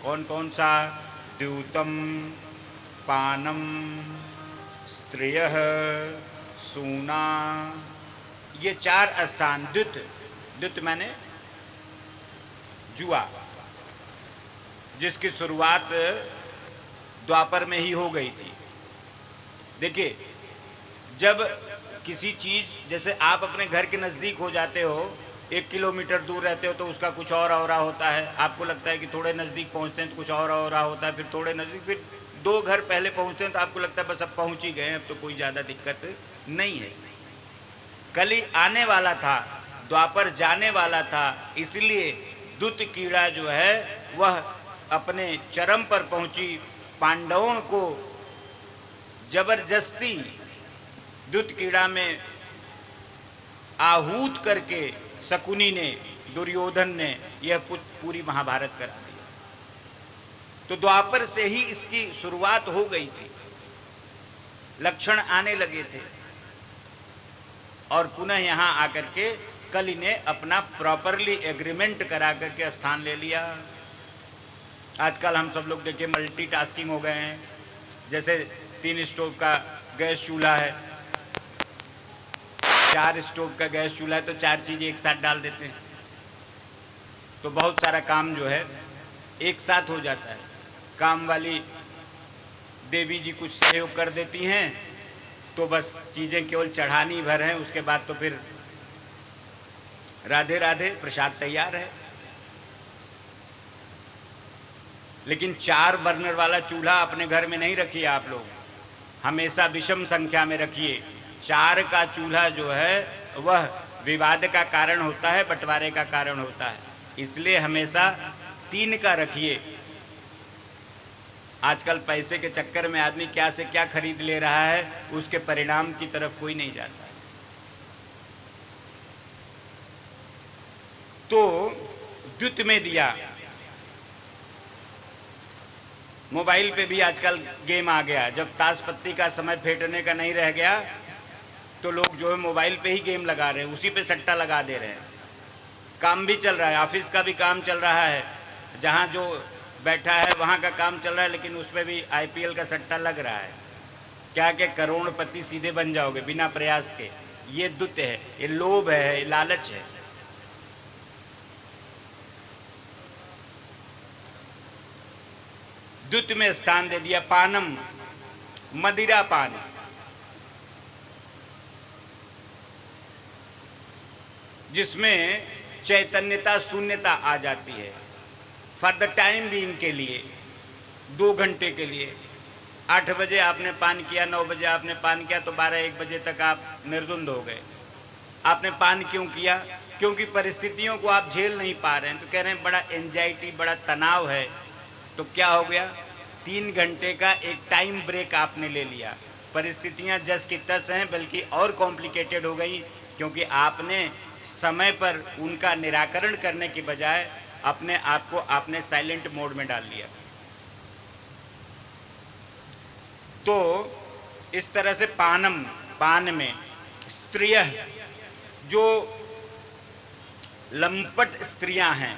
कौन कौन सा? द्यूतम, पानम, स्त्रियः, सूना, ये 4 स्थान। द्युत, द्युत माने जुआ, जिसकी शुरुआत द्वापर में ही हो गई थी। देखिए, जब किसी चीज, जैसे आप अपने घर के नजदीक हो जाते हो, 1 किलोमीटर दूर रहते हो तो उसका कुछ और होता है। आपको लगता है कि थोड़े नजदीक पहुंचते हैं तो कुछ और होता है, फिर थोड़े नजदीक, फिर 2 घर पहले पहुंचते हैं तो आपको लगता है बस अब पहुंच ही गए, अब तो कोई ज्यादा दिक्कत नहीं है। कली आने वाला था, द्वापर जाने वाला था, इसलिए दूत कीड़ा जो है वह अपने चरम पर पहुंची। पांडवों को जबरदस्ती दूत कीड़ा में आहूत करके शकुनी ने, दुर्योधन ने यह पूरी महाभारत करा दी। तो द्वापर से ही इसकी शुरुआत हो गई थी, लक्षण आने लगे थे, और पुनः यहां आकर के कली ने अपना प्रॉपरली एग्रीमेंट करा करके स्थान ले लिया। आजकल हम सब लोग देखिए मल्टीटास्किंग हो गए हैं। जैसे 3 स्टोव का गैस चूल्हा है, 4 स्टोव का गैस चूल्हा है, तो 4 चीजें एक साथ डाल देते हैं, तो बहुत सारा काम जो है एक साथ हो जाता है। काम वाली देवी जी कुछ सहयोग कर देती हैं, तो बस चीजें केवल चढ़ानी भर है, उसके बाद तो फिर राधे राधे, प्रसाद तैयार है। लेकिन 4 बर्नर वाला चूल्हा अपने घर में नहीं रखिए आप लोग, हमेशा विषम संख्या में रखिए। 4 का चूल्हा जो है वह विवाद का कारण होता है, बंटवारे का कारण होता है, इसलिए हमेशा 3 का रखिए। आजकल पैसे के चक्कर में आदमी क्या से क्या खरीद ले रहा है, उसके परिणाम की तरफ कोई नहीं जाता। तो द्युत में दिया। मोबाइल पे भी आजकल गेम आ गया, जब ताश पत्ती का समय फेंटने का नहीं रह गया तो लोग जो है मोबाइल पे ही गेम लगा रहे हैं, उसी पे सट्टा लगा दे रहे हैं। काम भी चल रहा है, ऑफिस का भी काम चल रहा है, जहाँ जो बैठा है वहाँ का काम चल रहा है, लेकिन उसमें भी IPL का सट्टा लग रहा है। क्या कि करोड़पति सीधे बन जाओगे बिना प्रयास के। ये दुत है, ये लोभ है, ये लालच है। द्युत में स्थान दे दिया। पानम, मदिरा पान, जिसमें चैतन्यता शून्यता आ जाती है फॉर द टाइम बीइंग के लिए, 2 घंटे के लिए। 8 बजे आपने पान किया, 9 बजे आपने पान किया, तो 12-1 बजे तक आप निर्धुंध हो गए। आपने पान क्यों किया? क्योंकि परिस्थितियों को आप झेल नहीं पा रहे हैं, तो कह रहे हैं बड़ा एंजाइटी, बड़ा तनाव है। तो क्या हो गया? 3 घंटे का एक टाइम ब्रेक आपने ले लिया। परिस्थितियां जस की तस हैं, बल्कि और कॉम्प्लिकेटेड हो गई, क्योंकि आपने समय पर उनका निराकरण करने के बजाय अपने आप को आपने साइलेंट मोड में डाल लिया। तो इस तरह से पानम, पान में, स्त्रिय, जो लंपट स्त्रियां हैं।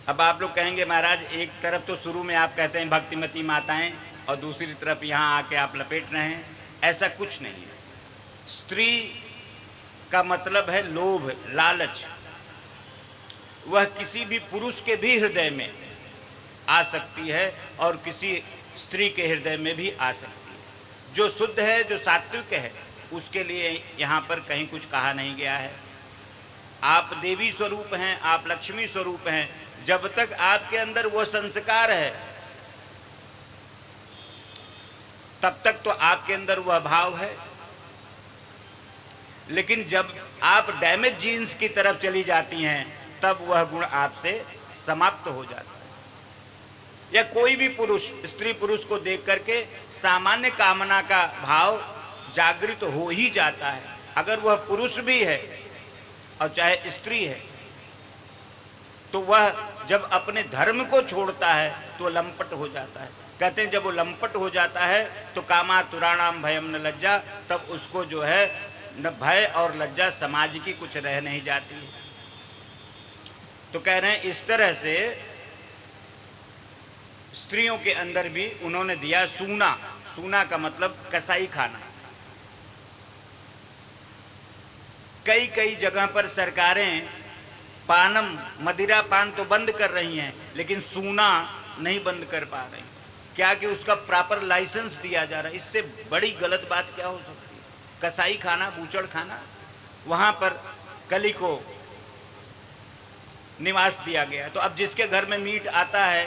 अब आप लोग कहेंगे महाराज, एक तरफ तो शुरू में आप कहते हैं भक्तिमती माताएं, और दूसरी तरफ यहाँ आके आप लपेट रहे हैं। ऐसा कुछ नहीं है। स्त्री का मतलब है लोभ, लालच। वह किसी भी पुरुष के भी हृदय में आ सकती है और किसी स्त्री के हृदय में भी आ सकती है। जो शुद्ध है, जो सात्विक है, उसके लिए यहाँ पर कहीं कुछ कहा नहीं गया है। आप देवी स्वरूप हैं, आप लक्ष्मी स्वरूप हैं। जब तक आपके अंदर वो संस्कार है, तब तक तो आपके अंदर वह भाव है। लेकिन जब आप डैमेज जीन्स की तरफ चली जाती हैं, तब वह गुण आपसे समाप्त हो जाता है। या कोई भी पुरुष स्त्री पुरुष को देख करके सामान्य कामना का भाव जागृत हो ही जाता है, अगर वह पुरुष भी है और चाहे स्त्री है। तो वह जब अपने धर्म को छोड़ता है तो लंपट हो जाता है। कहते हैं जब वो लंपट हो जाता है तो कामातुराणाम भयम न लज्जा, तब उसको जो है न भय और लज्जा समाज की कुछ रह नहीं जाती। तो कह रहे हैं इस तरह से स्त्रियों के अंदर भी उन्होंने दिया सूना। सूना का मतलब कसाई खाना। कई कई जगह पर सरकारें पानम मदिरा पान तो बंद कर रही हैं, लेकिन सूना नहीं बंद कर पा रही। क्या कि उसका प्रॉपर लाइसेंस दिया जा रहा है। इससे बड़ी गलत बात क्या हो सकती है? कसाई खाना, बूचड़ खाना, वहां पर कली को निवास दिया गया। तो अब जिसके घर में मीट आता है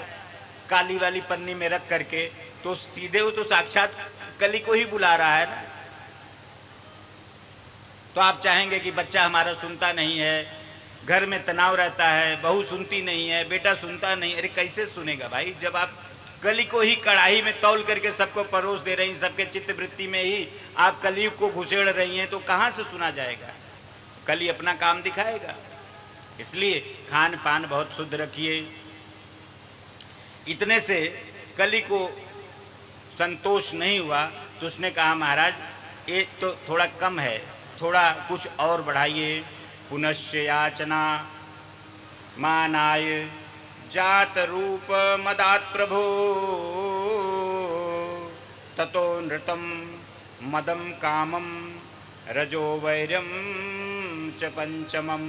काली वाली पन्नी में रख करके, तो सीधे वो तो साक्षात कली को ही बुला रहा है ना। तो आप चाहेंगे कि बच्चा हमारा सुनता नहीं है, घर में तनाव रहता है, बहू सुनती नहीं है, बेटा सुनता नहीं। अरे कैसे सुनेगा भाई? जब आप कली को ही कढ़ाई में तौल करके सबको परोस दे रही हैं, सबके चित्तवृत्ति में ही आप कलयुग को घुसेड़ रही हैं, तो कहाँ से सुना जाएगा? कली अपना काम दिखाएगा। इसलिए खान पान बहुत शुद्ध रखिए। इतने से कली को संतोष नहीं हुआ तो उसने कहा, महाराज ये तो थोड़ा कम है, थोड़ा कुछ और बढ़ाइए। पुनश्च याचना मानाय जात रूप मदात प्रभो ततो नृतम मदम कामम रजो वैर्यम च पंचमम।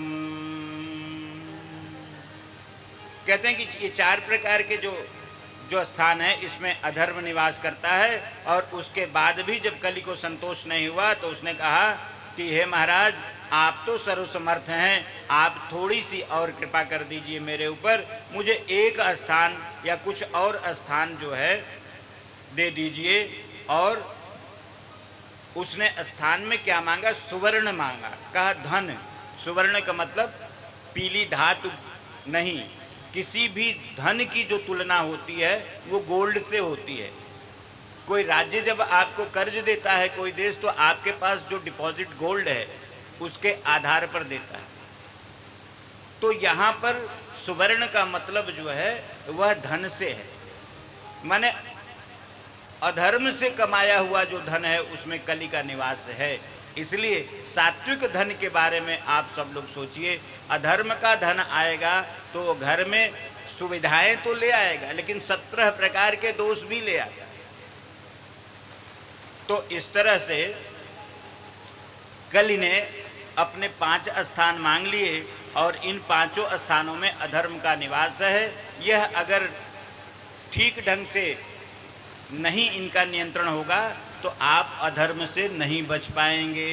कहते हैं कि ये 4 प्रकार के जो स्थान है, इसमें अधर्म निवास करता है। और उसके बाद भी जब कली को संतोष नहीं हुआ तो उसने कहा कि हे महाराज, आप तो सर्वसमर्थ हैं, आप थोड़ी सी और कृपा कर दीजिए मेरे ऊपर, मुझे एक स्थान या कुछ और स्थान जो है दे दीजिए। और उसने स्थान में क्या मांगा? सुवर्ण मांगा। कहा धन। सुवर्ण का मतलब पीली धातु नहीं, किसी भी धन की जो तुलना होती है वो गोल्ड से होती है। कोई राज्य जब आपको कर्ज देता है, कोई देश, तो आपके पास जो डिपॉजिट गोल्ड है उसके आधार पर देता है। तो यहाँ पर सुवर्ण का मतलब जो है वह धन से है, माने अधर्म से कमाया हुआ जो धन है उसमें कली का निवास है। इसलिए सात्विक धन के बारे में आप सब लोग सोचिए। अधर्म का धन आएगा तो घर में सुविधाएं तो ले आएगा, लेकिन 17 प्रकार के दोष भी ले आएगा। तो इस तरह से कली ने अपने 5 स्थान मांग लिए और इन 5 स्थानों में अधर्म का निवास है। यह अगर ठीक ढंग से नहीं इनका नियंत्रण होगा तो आप अधर्म से नहीं बच पाएंगे।